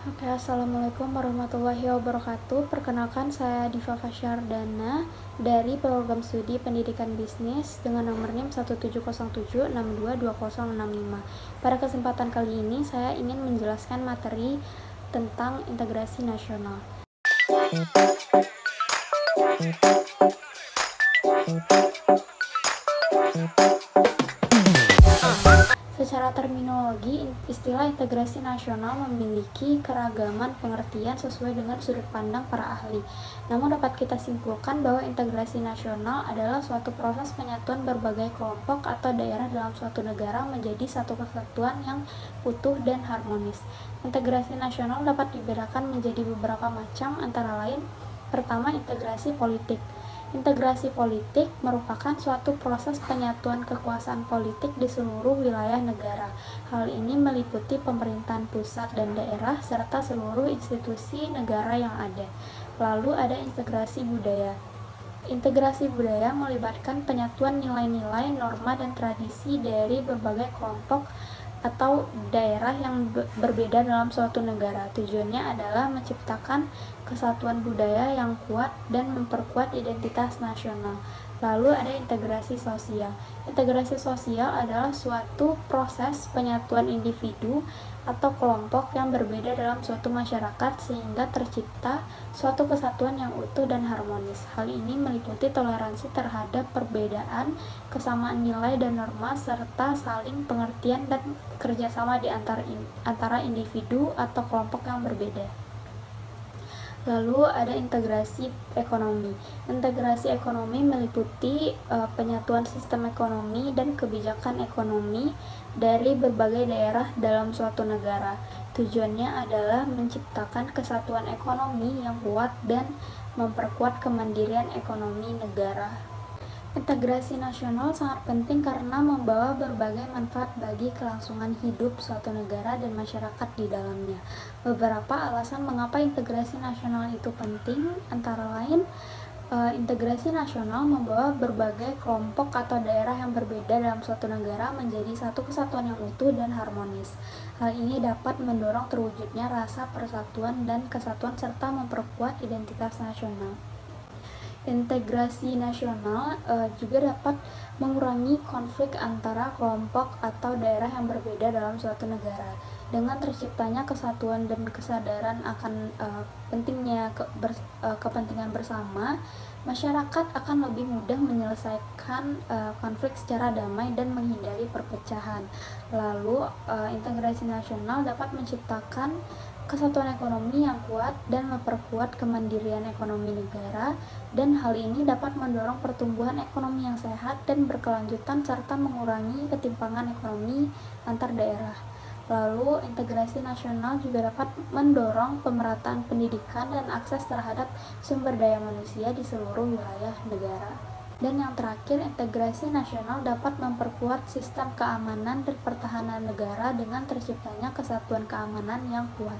Oke, Assalamualaikum warahmatullahi wabarakatuh. Perkenalkan, saya Diva Fasyardana dari Program Studi Pendidikan Bisnis dengan nomor NIM 17076622065. Pada kesempatan kali ini, saya ingin menjelaskan materi tentang integrasi nasional. Secara terminologi, istilah integrasi nasional memiliki keragaman pengertian sesuai dengan sudut pandang para ahli. Namun dapat kita simpulkan bahwa integrasi nasional adalah suatu proses penyatuan berbagai kelompok atau daerah dalam suatu negara menjadi satu kesatuan yang utuh dan harmonis. Integrasi nasional dapat dibedakan menjadi beberapa macam, antara lain: pertama, integrasi politik. Integrasi politik merupakan suatu proses penyatuan kekuasaan politik di seluruh wilayah negara. Hal ini meliputi pemerintahan pusat dan daerah serta seluruh institusi negara yang ada. Lalu ada integrasi budaya. Integrasi budaya melibatkan penyatuan nilai-nilai, norma, dan tradisi dari berbagai kelompok atau daerah yang berbeda dalam suatu negara. Tujuannya adalah menciptakan kesatuan budaya yang kuat dan memperkuat identitas nasional. Lalu ada integrasi sosial. Integrasi sosial adalah suatu proses penyatuan individu atau kelompok yang berbeda dalam suatu masyarakat sehingga tercipta suatu kesatuan yang utuh dan harmonis. Hal ini meliputi toleransi terhadap perbedaan, kesamaan nilai dan norma, serta saling pengertian dan kerjasama di antara individu atau kelompok yang berbeda. Lalu ada integrasi ekonomi. Integrasi ekonomi meliputi penyatuan sistem ekonomi dan kebijakan ekonomi dari berbagai daerah dalam suatu negara. Tujuannya adalah menciptakan kesatuan ekonomi yang kuat dan memperkuat kemandirian ekonomi negara. Integrasi nasional sangat penting karena membawa berbagai manfaat bagi kelangsungan hidup suatu negara dan masyarakat di dalamnya. Beberapa alasan mengapa integrasi nasional itu penting, antara lain: integrasi nasional membawa berbagai kelompok atau daerah yang berbeda dalam suatu negara menjadi satu kesatuan yang utuh dan harmonis. Hal ini dapat mendorong terwujudnya rasa persatuan dan kesatuan serta memperkuat identitas nasional. Integrasi nasional juga dapat mengurangi konflik antara kelompok atau daerah yang berbeda dalam suatu negara. Dengan terciptanya kesatuan dan kesadaran akan pentingnya kepentingan bersama, masyarakat akan lebih mudah menyelesaikan konflik secara damai dan menghindari perpecahan. Lalu, integrasi nasional dapat menciptakan kesatuan ekonomi yang kuat dan memperkuat kemandirian ekonomi negara, dan hal ini dapat mendorong pertumbuhan ekonomi yang sehat dan berkelanjutan serta mengurangi ketimpangan ekonomi antar daerah. Lalu, integrasi nasional juga dapat mendorong pemerataan pendidikan dan akses terhadap sumber daya manusia di seluruh wilayah negara. Dan yang terakhir, integrasi nasional dapat memperkuat sistem keamanan dan pertahanan negara dengan terciptanya kesatuan keamanan yang kuat.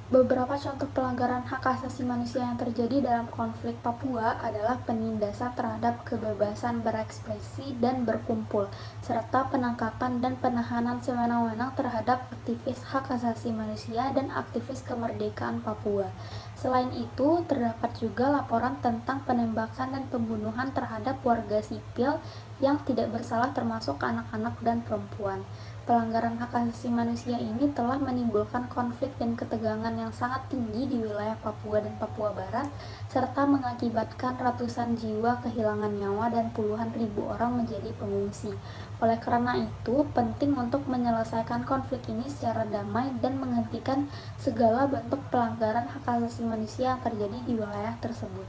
Beberapa contoh pelanggaran hak asasi manusia yang terjadi dalam konflik Papua adalah penindasan terhadap kebebasan berekspresi dan berkumpul, serta penangkapan dan penahanan sewenang-wenang terhadap aktivis hak asasi manusia dan aktivis kemerdekaan Papua. Selain itu, terdapat juga laporan tentang penembakan dan pembunuhan terhadap warga sipil yang tidak bersalah, termasuk anak-anak dan perempuan. Pelanggaran hak asasi manusia ini telah menimbulkan konflik dan ketegangan yang sangat tinggi di wilayah Papua dan Papua Barat, serta mengakibatkan ratusan jiwa kehilangan nyawa dan puluhan ribu orang menjadi pengungsi. Oleh karena itu, penting untuk menyelesaikan konflik ini secara damai dan menghentikan segala bentuk pelanggaran hak asasi manusia yang terjadi di wilayah tersebut.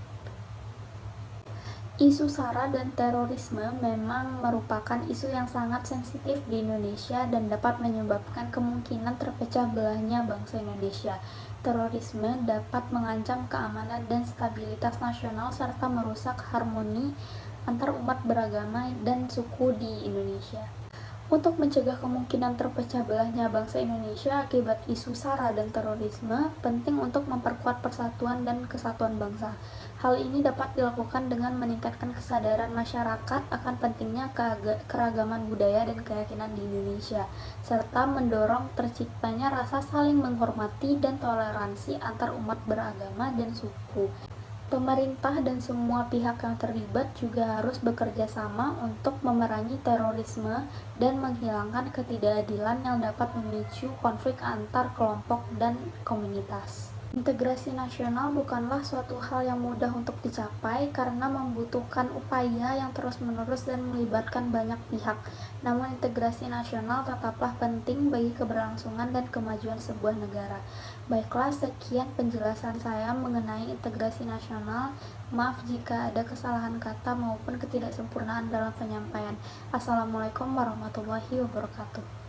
Isu SARA dan terorisme memang merupakan isu yang sangat sensitif di Indonesia dan dapat menyebabkan kemungkinan terpecah belahnya bangsa Indonesia. Terorisme dapat mengancam keamanan dan stabilitas nasional serta merusak harmoni antar umat beragama dan suku di Indonesia. Untuk mencegah kemungkinan terpecah belahnya bangsa Indonesia akibat isu SARA dan terorisme, penting untuk memperkuat persatuan dan kesatuan bangsa. Hal ini dapat dilakukan dengan meningkatkan kesadaran masyarakat akan pentingnya keragaman budaya dan keyakinan di Indonesia, serta mendorong terciptanya rasa saling menghormati dan toleransi antar umat beragama dan suku. Pemerintah dan semua pihak yang terlibat juga harus bekerja sama untuk memerangi terorisme dan menghilangkan ketidakadilan yang dapat memicu konflik antar kelompok dan komunitas. Integrasi nasional bukanlah suatu hal yang mudah untuk dicapai karena membutuhkan upaya yang terus-menerus dan melibatkan banyak pihak. Namun integrasi nasional tetaplah penting bagi keberlangsungan dan kemajuan sebuah negara. Baiklah, sekian penjelasan saya mengenai integrasi nasional. Maaf jika ada kesalahan kata maupun ketidaksempurnaan dalam penyampaian. Assalamualaikum warahmatullahi wabarakatuh.